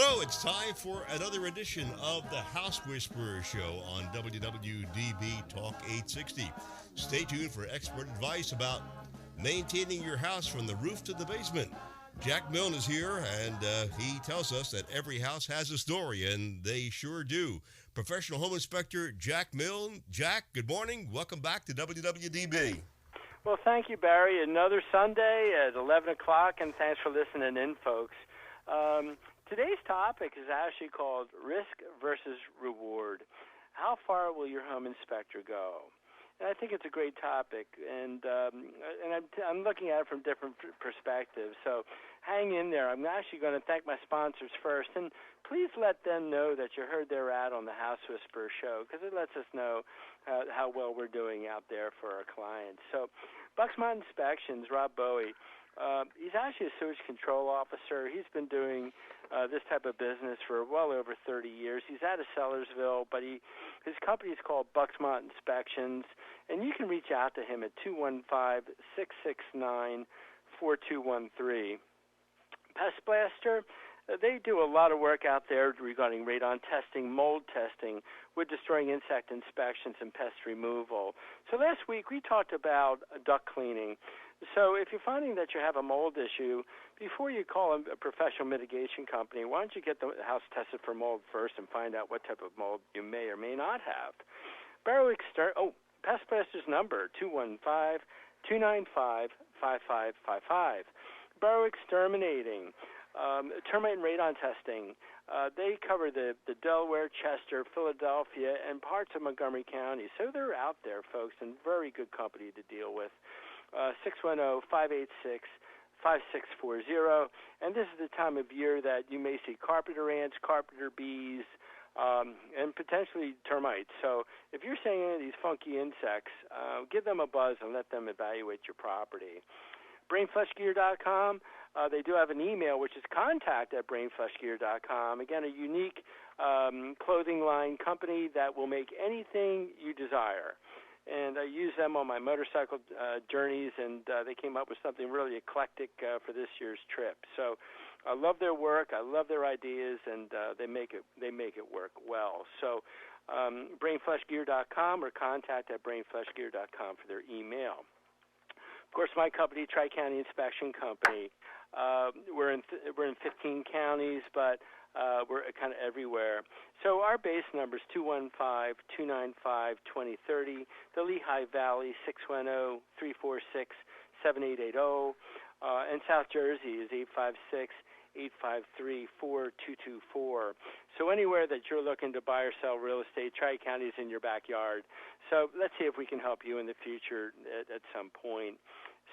go. It's time for another edition of the House Whisperer Show on WWDB Talk 860. Stay tuned for expert advice about maintaining your house from the roof to the basement. Jack Milne is here, and he tells us that every house has a story, and they sure do. Professional home inspector Jack Milne. Jack, good morning. Welcome back to WWDB. Well, thank you, Barry. Another Sunday at 11 o'clock, and thanks for listening in, folks. Today's topic is actually called risk versus reward. How far will your home inspector go? And I think it's a great topic, and I'm looking at it from different perspectives. So hang in there. I'm actually going to thank my sponsors first, and please let them know that you heard their ad on the House Whisperer Show, because it lets us know how well we're doing out there for our clients. So Bucksmont Inspections, Rob Bowie, he's actually a sewage control officer. He's been doing this type of business for well over 30 years. He's out of Sellersville, but his company is called Bucksmont Inspections, and you can reach out to him at 215-669-4213. Pest Blaster, they do a lot of work out there regarding radon testing, mold testing, wood destroying insect inspections, and pest removal. So last week we talked about duct cleaning. So if you're finding that you have a mold issue, before you call a professional mitigation company, why don't you get the house tested for mold first and find out what type of mold you may or may not have. Pest Blaster's number, 215-295-5555. Barrow Exterminating, termite and radon testing. They cover the Delaware, Chester, Philadelphia, and parts of Montgomery County. So they're out there, folks, and very good company to deal with. 610-586-5640. And this is the time of year that you may see carpenter ants, carpenter bees, and potentially termites. So if you're seeing any of these funky insects, give them a buzz and let them evaluate your property. BrainFleshGear.com, they do have an email, which is contact@BrainFleshGear.com. Again, a unique clothing line company that will make anything you desire. And I use them on my motorcycle journeys, and they came up with something really eclectic for this year's trip. So I love their work, I love their ideas, and they make it work well. So BrainFleshGear.com or contact@BrainFleshGear.com for their email. Of course, my company, Tri-County Inspection Company, we're in 15 counties, but we're kind of everywhere. So our base number is 215-295-2030. The Lehigh Valley, 610-346-7880. And South Jersey is 856-853-4224. So anywhere that you're looking to buy or sell real estate, Tri-County is in your backyard. So let's see if we can help you in the future at some point.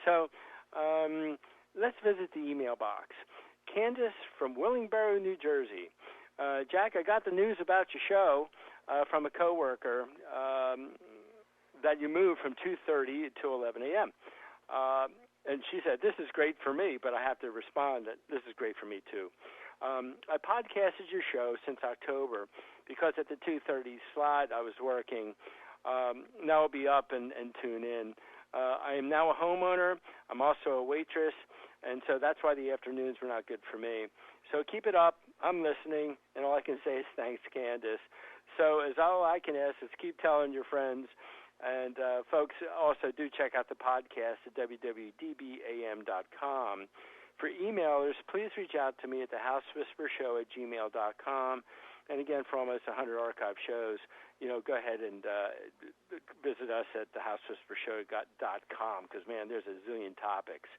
So let's visit the email box. Candace from Willingboro, New Jersey. Jack, I got the news about your show from a coworker that you moved from 2:30 to 11 a.m. And she said, this is great for me, but I have to respond that this is great for me too. I podcasted your show since October because at the 2:30 slot I was working. Now I'll be up and tune in. I am now a homeowner. I'm also a waitress, and so that's why the afternoons were not good for me. So keep it up. I'm listening, and all I can say is thanks, Candace. So as all I can ask is keep telling your friends. And folks, also do check out the podcast at www.dbam.com. For emailers, please reach out to me at thehousewhispershow@gmail.com. And again, for almost 100 archive shows, go ahead and visit us at thehousewhispershow.com because, man, there's a zillion topics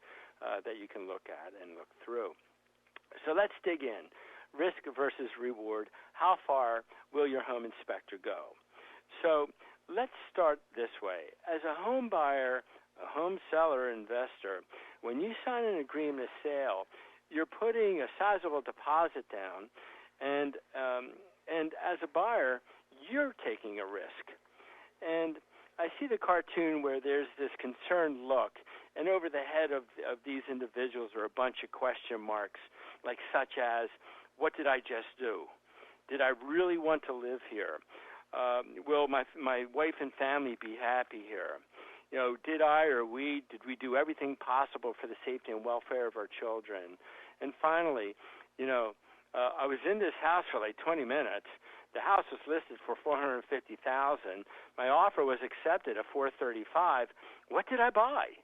that you can look at and look through. So let's dig in. Risk versus reward. How far will your home inspector go? So let's start this way. As a home buyer, a home seller, investor, when you sign an agreement of sale, you're putting a sizable deposit down, and as a buyer, you're taking a risk. And I see the cartoon where there's this concerned look, and over the head of these individuals are a bunch of question marks, like such as, what did I just do? Did I really want to live here? Will my wife and family be happy here? Did we do everything possible for the safety and welfare of our children? And finally, I was in this house for like 20 minutes. The house was listed for $450,000. My offer was accepted at $435,000. What did I buy?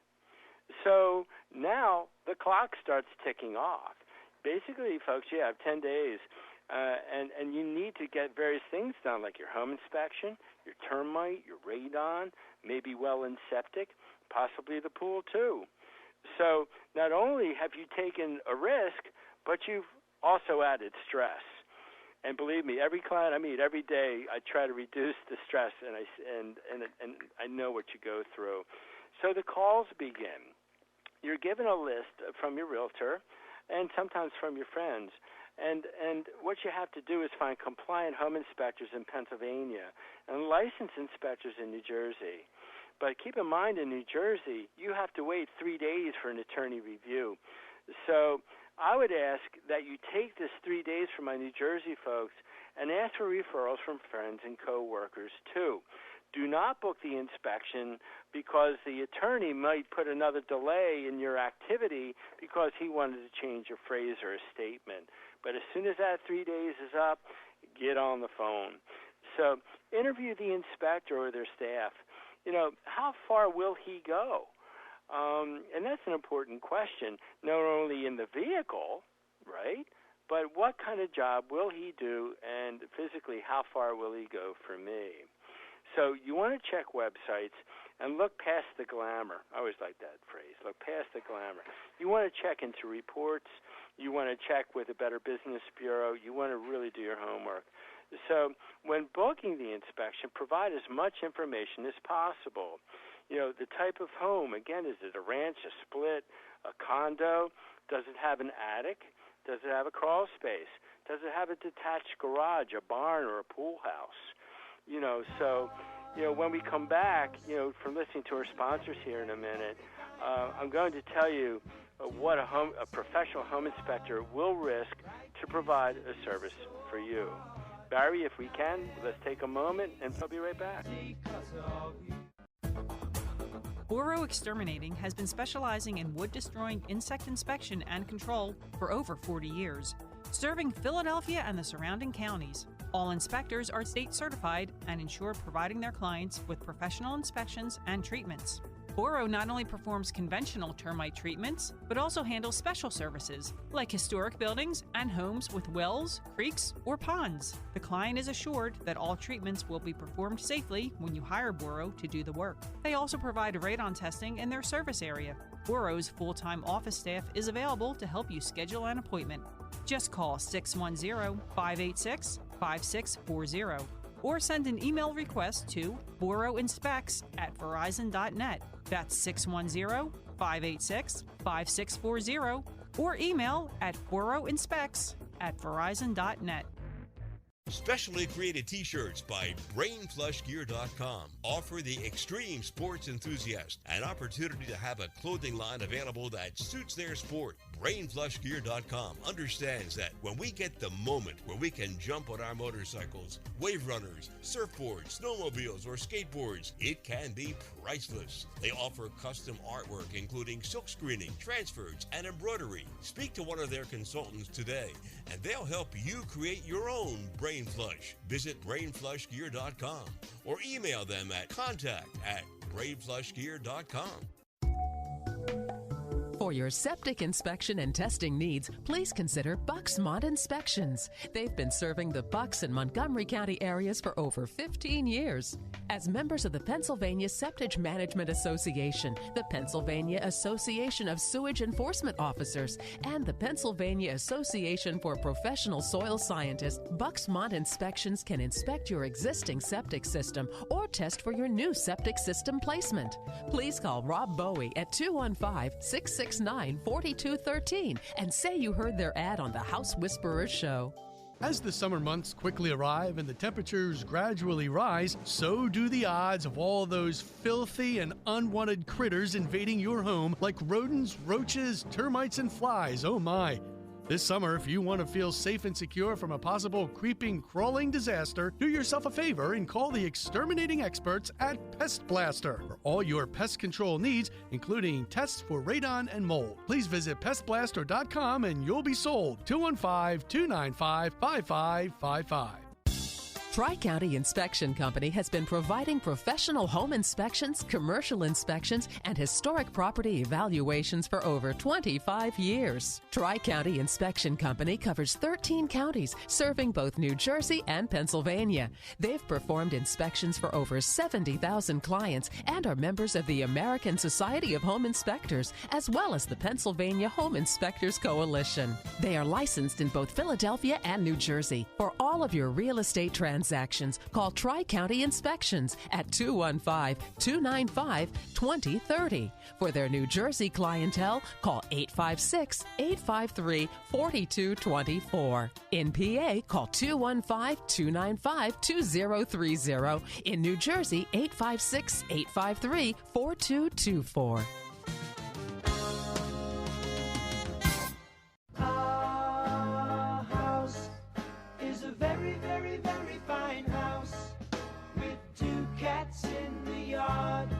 So now the clock starts ticking off. Basically, folks, you have 10 days, and you need to get various things done, like your home inspection, your termite, your radon, maybe well and septic, possibly the pool too. So not only have you taken a risk, but you've also added stress. And believe me, every client I meet every day, I try to reduce the stress, and I know what you go through. So the calls begin. You're given a list from your realtor, and sometimes from your friends. And what you have to do is find compliant home inspectors in Pennsylvania and licensed inspectors in New Jersey. But keep in mind, in New Jersey, you have to wait 3 days for an attorney review. So I would ask that you take this 3 days from my New Jersey folks and ask for referrals from friends and coworkers too. Do not book the inspection because the attorney might put another delay in your activity because he wanted to change a phrase or a statement. But as soon as that 3 days is up, get on the phone. So interview the inspector or their staff. How far will he go? And that's an important question, not only in the vehicle, right, but what kind of job will he do, and physically how far will he go for me? So you want to check websites and look past the glamour. I always like that phrase, look past the glamour. You want to check into reports. You want to check with a Better Business Bureau. You want to really do your homework. So when booking the inspection, provide as much information as possible. The type of home, again, is it a ranch, a split, a condo? Does it have an attic? Does it have a crawl space? Does it have a detached garage, a barn, or a pool house? When we come back, from listening to our sponsors here in a minute, I'm going to tell you what a professional home inspector will risk to provide a service for you. Barry, if we can, let's take a moment, and I'll be right back. Boro Exterminating has been specializing in wood-destroying insect inspection and control for over 40 years, serving Philadelphia and the surrounding counties. All inspectors are state certified and ensure providing their clients with professional inspections and treatments. Boro not only performs conventional termite treatments, but also handles special services like historic buildings and homes with wells, creeks, or ponds. The client is assured that all treatments will be performed safely when you hire Boro to do the work. They also provide radon testing in their service area. Boro's full-time office staff is available to help you schedule an appointment. Just call 610-586-5640 or send an email request to boroinspects@verizon.net. That's 610-586-5640 or email at boroinspects@verizon.net. Specially created t-shirts by BrainFlushGear.com offer the extreme sports enthusiast an opportunity to have a clothing line available that suits their sport. BrainFlushGear.com understands that when we get the moment where we can jump on our motorcycles, wave runners, surfboards, snowmobiles, or skateboards, it can be priceless. They offer custom artwork including silk screening, transfers, and embroidery. Speak to one of their consultants today and they'll help you create your own Brain Flush. Visit BrainFlushGear.com or email them at contact@BrainFlushGear.com. For your septic inspection and testing needs, please consider Bucksmont Inspections. They've been serving the Bucks and Montgomery County areas for over 15 years. As members of the Pennsylvania Septic Management Association, the Pennsylvania Association of Sewage Enforcement Officers, and the Pennsylvania Association for Professional Soil Scientists, Bucksmont Inspections can inspect your existing septic system or test for your new septic system placement. Please call Rob Bowie at 215-669-4213 and say you heard their ad on the House Whisperers show. As the summer months quickly arrive and the temperatures gradually rise, so do the odds of all those filthy and unwanted critters invading your home like rodents, roaches, termites, and flies. Oh my! This summer, if you want to feel safe and secure from a possible creeping, crawling disaster, do yourself a favor and call the exterminating experts at Pest Blaster for all your pest control needs, including tests for radon and mold. Please visit pestblaster.com and you'll be sold. 215-295-5555. Tri-County Inspection Company has been providing professional home inspections, commercial inspections, and historic property evaluations for over 25 years. Tri-County Inspection Company covers 13 counties, serving both New Jersey and Pennsylvania. They've performed inspections for over 70,000 clients and are members of the American Society of Home Inspectors, as well as the Pennsylvania Home Inspectors Coalition. They are licensed in both Philadelphia and New Jersey. For all of your real estate transactions, call Tri-County Inspections at 215-295-2030. For their New Jersey clientele, call 856-853-4224. In PA, call 215-295-2030. In New Jersey, 856-853-4224. Our house is a very, very, very fine house with 2 cats in the yard.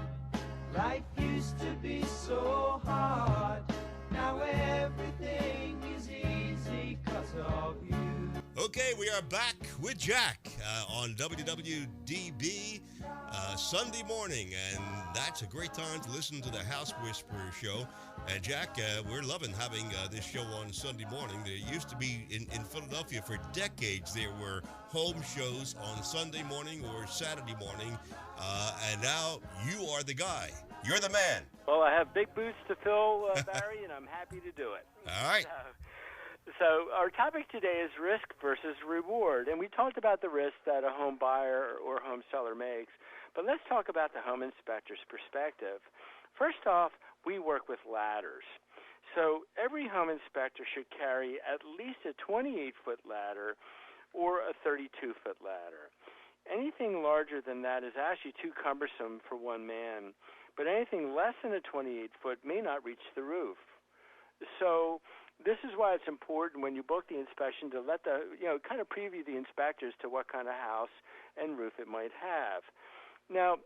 Life used to be so hard. Now everything is easy 'cause of you. Okay, we are back with Jack on WWDB Sunday morning, and that's a great time to listen to the House Whisperer show. And Jack, we're loving having this show on Sunday morning. There used to be in Philadelphia for decades, there were home shows on Sunday morning or Saturday morning, and now you are the guy. You're the man. Well, I have big boots to fill, Barry, and I'm happy to do it. All right. So our topic today is risk versus reward, and we talked about the risk that a home buyer or home seller makes, but let's talk about the home inspector's perspective. First off, we work with ladders. So every home inspector should carry at least a 28-foot ladder or a 32-foot ladder. Anything larger than that is actually too cumbersome for one man, but anything less than a 28-foot may not reach the roof. So this is why it's important when you book the inspection to let kind of preview the inspectors to what kind of house and roof it might have. Now,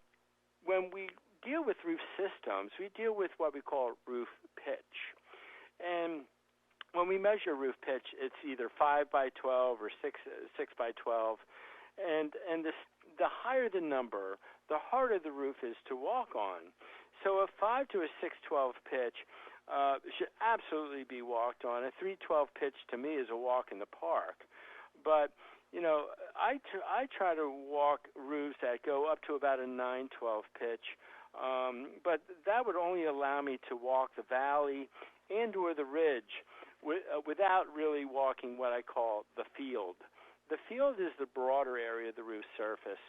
when we deal with roof systems, we deal with what we call roof pitch. And when we measure roof pitch, it's either 5 by 12 or 6 by 12. And the higher the number, the harder the roof is to walk on. So a 5 to a 612 pitch should absolutely be walked on. A 312 pitch to me is a walk in the park. But I try to walk roofs that go up to about a 912 pitch, but that would only allow me to walk the valley and or the ridge without really walking what I call the field. The field is the broader area of the roof surface.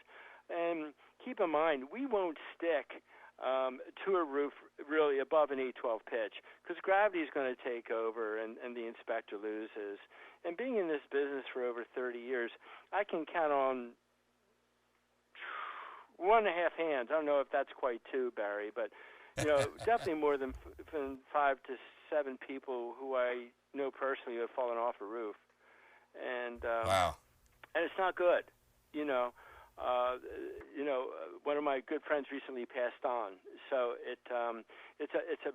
And keep in mind, we won't stick to a roof really above an 812 pitch because gravity is going to take over and the inspector loses. And being in this business for over 30 years, I can count on 1.5 hands. I don't know if that's quite 2, Barry, but definitely more than 5 to 7 people who I know personally who have fallen off a roof. And wow. And it's not good. One of my good friends recently passed on. So it's a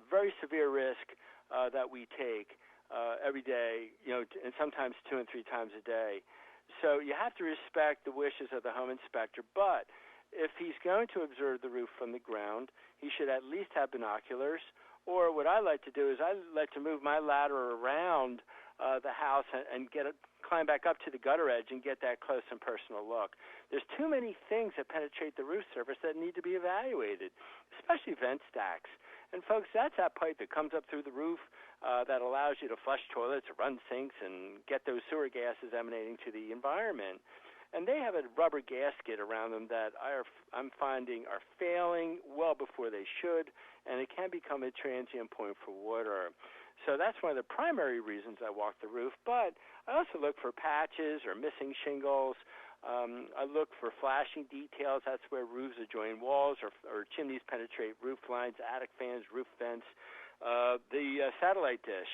very severe risk that we take every day, and sometimes 2 and 3 times a day. So you have to respect the wishes of the home inspector, but if he's going to observe the roof from the ground, he should at least have binoculars. Or what I like to do is I like to move my ladder around the house and climb back up to the gutter edge and get that close and personal look. There's too many things that penetrate the roof surface that need to be evaluated, especially vent stacks. And folks, that's that pipe that comes up through the roof that allows you to flush toilets, run sinks, and get those sewer gases emanating to the environment. And they have a rubber gasket around them that I'm finding are failing well before they should, and it can become a transient point for water. So that's one of the primary reasons I walk the roof. But I also look for patches or missing shingles. I look for flashing details. That's where roofs adjoin walls or chimneys penetrate roof lines, attic fans, roof vents. The satellite dish.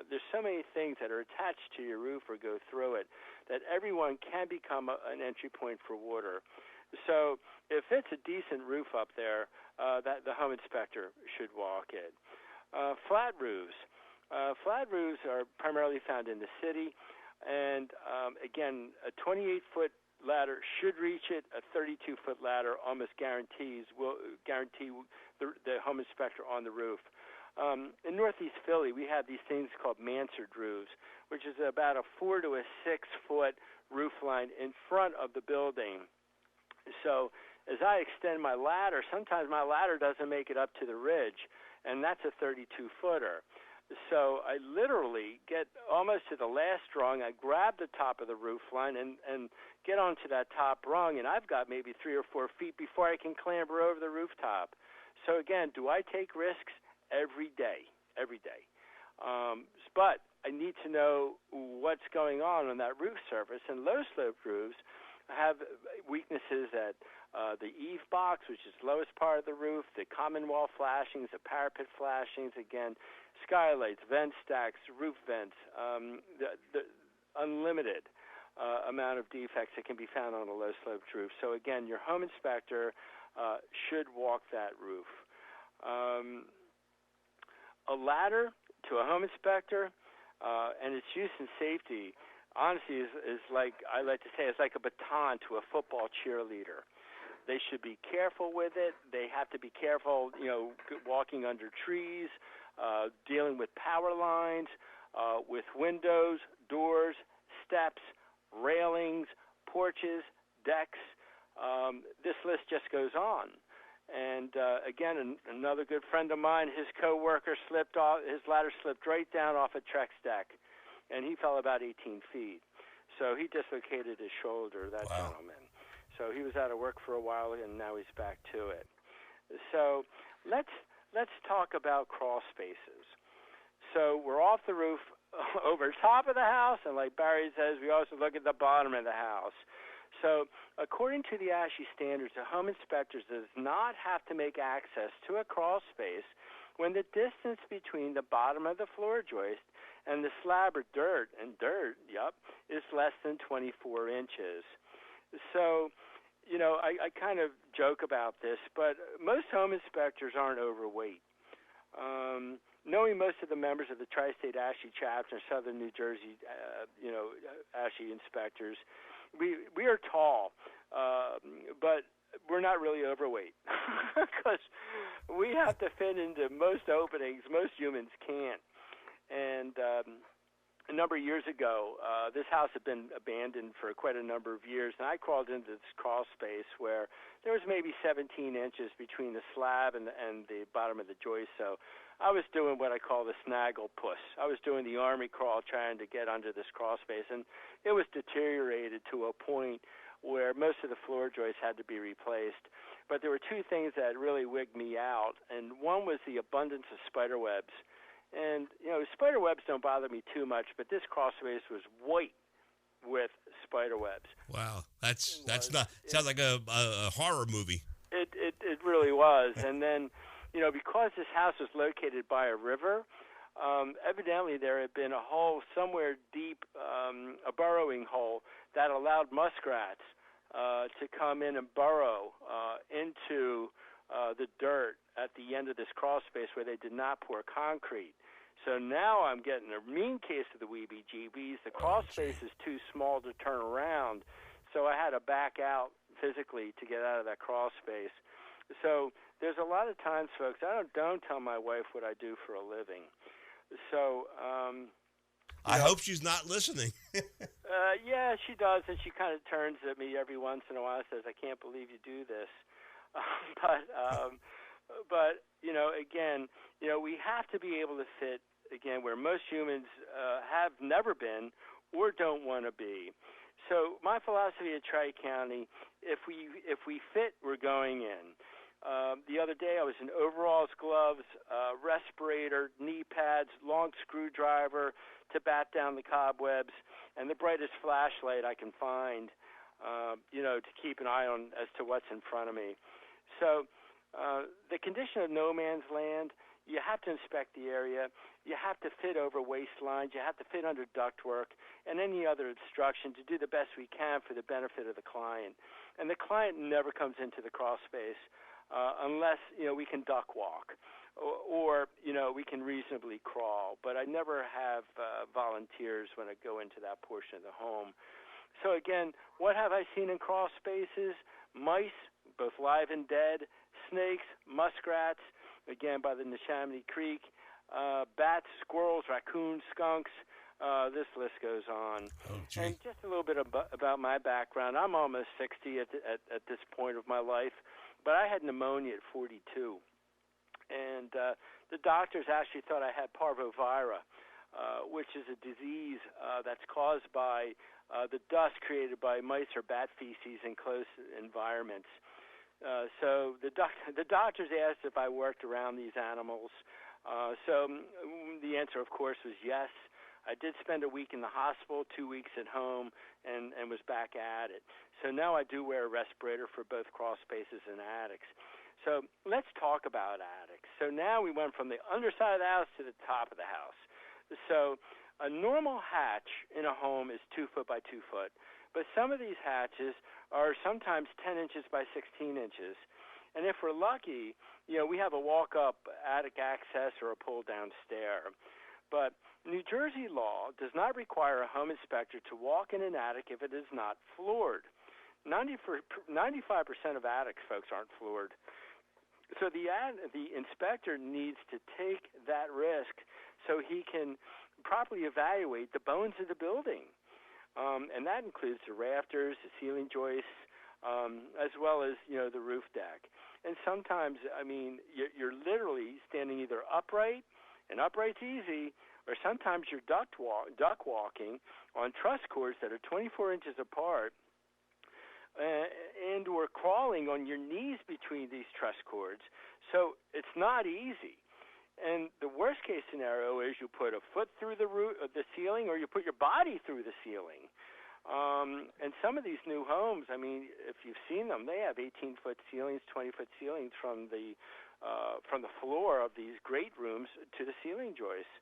There's so many things that are attached to your roof or go through it that everyone can become an entry point for water. So if it's a decent roof up there, that the home inspector should walk it. Flat roofs. Flat roofs are primarily found in the city, and again, a 28-foot ladder should reach it. A 32-foot ladder almost will guarantee the home inspector on the roof. In Northeast Philly, we have these things called mansard roofs, which is about a 4 to a 6 foot roof line in front of the building. So as I extend my ladder, sometimes my ladder doesn't make it up to the ridge, and that's a 32-footer. So I literally get almost to the last rung. I grab the top of the roof line and get onto that top rung, and I've got maybe 3 or 4 feet before I can clamber over the rooftop. So again, do I take risks? Every day. But I need to know what's going on that roof surface, and low-sloped roofs have weaknesses at the eave box, which is the lowest part of the roof, the common wall flashings, the parapet flashings, again, skylights, vent stacks, roof vents, the unlimited amount of defects that can be found on a low-sloped roof. So again, your home inspector should walk that roof. A ladder to a home inspector and its use in safety, honestly, is like I like to say, it's like a baton to a football cheerleader. They should be careful with it. They have to be careful, walking under trees, dealing with power lines, with windows, doors, steps, railings, porches, decks. This list just goes on. And again, another good friend of mine, his coworker slipped off. His ladder slipped right down off a Trex deck, and he fell about 18 feet. So he dislocated his shoulder. That gentleman. So he was out of work for a while, and now he's back to it. So let's talk about crawl spaces. So we're off the roof, over top of the house, and like Barry says, we also look at the bottom of the house. So according to the ASHI standards, a home inspector does not have to make access to a crawl space when the distance between the bottom of the floor joist and the slab or dirt, is less than 24 inches. So, I kind of joke about this, but most home inspectors aren't overweight. Knowing most of the members of the Tri-State ASHI chapter in Southern New Jersey, ASHI inspectors, we are tall, but we're not really overweight because we have to fit into most openings. Most humans can't. And a number of years ago, this house had been abandoned for quite a number of years, and I crawled into this crawl space where there was maybe 17 inches between the slab and the bottom of the joist. So I was doing what I call the snaggle puss. I was doing the army crawl trying to get under this crawl space, and it was deteriorated to a point where most of the floor joists had to be replaced. But there were two things that really wigged me out, and one was the abundance of spider webs. And, spider webs don't bother me too much, but this crawl space was white with spider webs. Wow, that's not sounds like a horror movie. It really was. And then, because this house was located by a river, evidently there had been a hole somewhere deep, a burrowing hole that allowed muskrats to come in and burrow into the dirt at the end of this crawl space where they did not pour concrete. So now I'm getting a mean case of the weebie-jeebies. The crawl space is too small to turn around, so I had to back out physically to get out of that crawl space. So there's a lot of times, folks, I don't tell my wife what I do for a living. So I hope she's not listening. yeah, she does, and she kind of turns at me every once in a while and says, I can't believe you do this. But again, we have to be able to fit, again, where most humans have never been or don't want to be. So my philosophy at Tri-County, if we fit, we're going in. The other day I was in overalls, gloves, respirator, knee pads, long screwdriver to bat down the cobwebs, and the brightest flashlight I can find, to keep an eye on as to what's in front of me. So The condition of no man's land, you have to inspect the area. You have to fit over waste lines. You have to fit under ductwork and any other obstruction to do the best we can for the benefit of the client. And the client never comes into the crawl space unless, we can duck walk or we can reasonably crawl. But I never have volunteers when I go into that portion of the home. So, again, what have I seen in crawl spaces? Mice, both live and dead, snakes, muskrats, again by the Neshaminy Creek, bats, squirrels, raccoons, skunks. This list goes on. Oh, and just a little bit about my background. I'm almost 60 at this point of my life, but I had pneumonia at 42. And the doctors actually thought I had parvovirus, which is a disease that's caused by the dust created by mice or bat feces in close environments. So the doctors asked if I worked around these animals. So the answer, of course, was yes. I did spend a week in the hospital, 2 weeks at home, and was back at it. So now I do wear a respirator for both crawl spaces and attics. So let's talk about attics. So now we went from the underside of the house to the top of the house. So a normal hatch in a home is 2 foot by 2 foot. But some of these hatches are sometimes 10 inches by 16 inches. And if we're lucky, we have a walk-up attic access or a pull-down stair. But New Jersey law does not require a home inspector to walk in an attic if it is not floored. 95% of attics, folks, aren't floored. So the inspector needs to take that risk so he can properly evaluate the bones of the building. And that includes the rafters, the ceiling joists, as well as, the roof deck. And sometimes, you're literally standing either upright, and upright's easy, or sometimes you're duck walking on truss cords that are 24 inches apart, and or crawling on your knees between these truss cords. So it's not easy. And the worst case scenario is you put a foot through the ceiling, or you put your body through the ceiling. And some of these new homes, if you've seen them, they have 18-foot ceilings, 20-foot ceilings from the floor of these great rooms to the ceiling joists.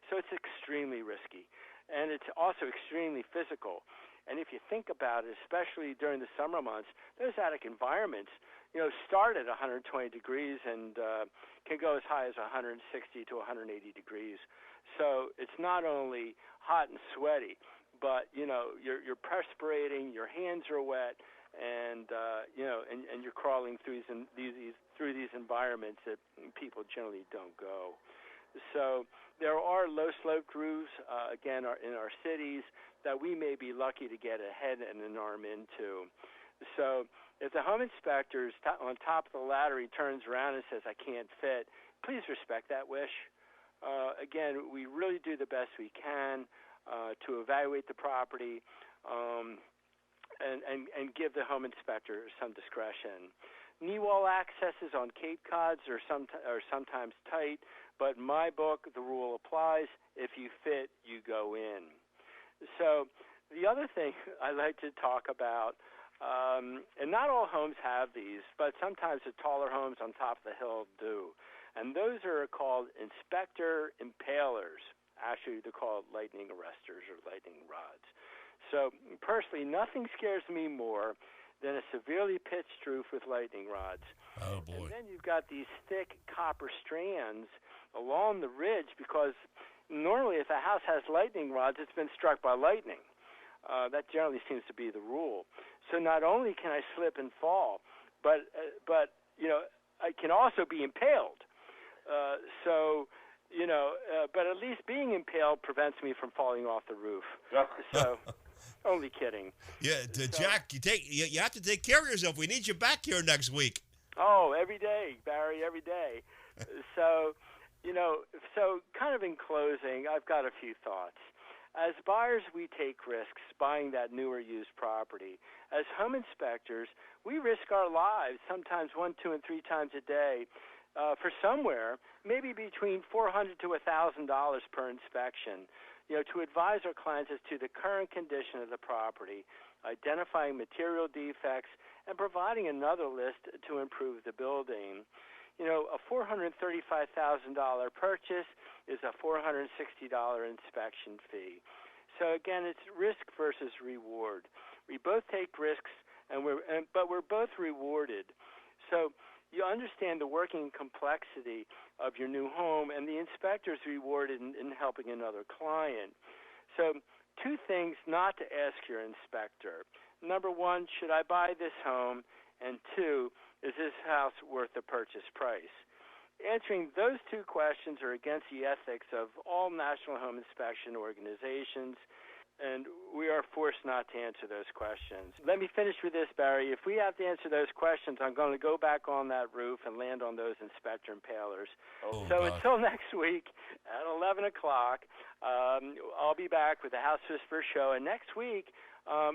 So it's extremely risky, and it's also extremely physical. And if you think about it, especially during the summer months, those attic environments, start at 120 degrees and can go as high as 160 to 180 degrees. So it's not only hot and sweaty, but you're perspirating, your hands are wet, and you're crawling through these environments that people generally don't go. So there are low-sloped roofs, again, in our cities that we may be lucky to get a head and an arm into. So if the home inspector is on top of the ladder, he turns around and says, "I can't fit," please respect that wish. Again, we really do the best we can to evaluate the property and give the home inspector some discretion. Knee wall accesses on Cape Cods are sometimes tight, but in my book, the rule applies. If you fit, you go in. So the other thing I like to talk about, and not all homes have these, but sometimes the taller homes on top of the hill do, and those are called inspector impalers. Actually, they're called lightning arresters or lightning rods. So personally, nothing scares me more than a severely pitched roof with lightning rods. Oh, boy. And then you've got these thick copper strands along the ridge, because normally if a house has lightning rods, it's been struck by lightning. That generally seems to be the rule. So not only can I slip and fall, but I can also be impaled. But at least being impaled prevents me from falling off the roof. So, only kidding. Yeah, Jack, you have to take care of yourself. We need you back here next week. Oh, every day, Barry, every day. So kind of in closing, I've got a few thoughts. As buyers, we take risks buying that newer used property. As home inspectors, we risk our lives sometimes 1, 2, and 3 times a day for somewhere, maybe between $400 to $1,000 per inspection, to advise our clients as to the current condition of the property, identifying material defects, and providing another list to improve the building. A $435,000 purchase is a $460 inspection fee. So again, it's risk versus reward. We both take risks, but we're both rewarded. So you understand the working complexity of your new home, and the inspector's rewarded in helping another client. So 2 things not to ask your inspector. Number 1, should I buy this home? And 2, is this house worth the purchase price? Answering those 2 questions are against the ethics of all national home inspection organizations, and we are forced not to answer those questions. Let me finish with this, Barry. If we have to answer those questions, I'm going to go back on that roof and land on those inspector impalers. Until next week at 11 o'clock, I'll be back with the House Whisperer Show, and next week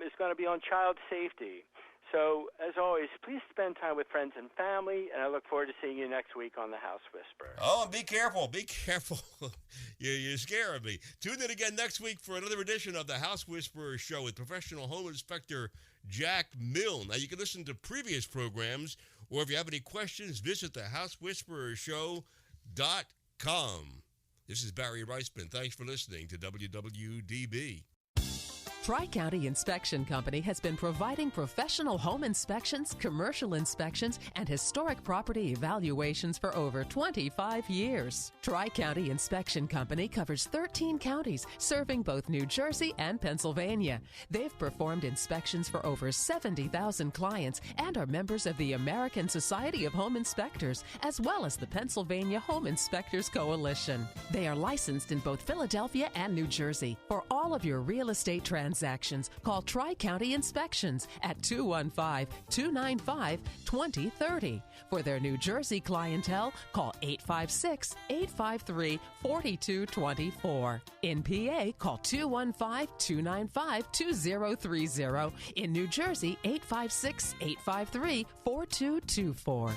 is going to be on child safety. So, as always, please spend time with friends and family, and I look forward to seeing you next week on the House Whisperer. Oh, and be careful. Be careful. You're scaring me. Tune in again next week for another edition of the House Whisperer Show with professional home inspector Jack Milne. Now, you can listen to previous programs, or if you have any questions, visit thehousewhisperershow.com. This is Barry Reisman. Thanks for listening to WWDB. Tri-County Inspection Company has been providing professional home inspections, commercial inspections, and historic property evaluations for over 25 years. Tri-County Inspection Company covers 13 counties, serving both New Jersey and Pennsylvania. They've performed inspections for over 70,000 clients and are members of the American Society of Home Inspectors, as well as the Pennsylvania Home Inspectors Coalition. They are licensed in both Philadelphia and New Jersey. For all of your real estate transactions, call Tri-County Inspections at 215-295-2030. For their New Jersey clientele, call 856-853-4224. In PA, call 215-295-2030. In New Jersey, 856-853-4224.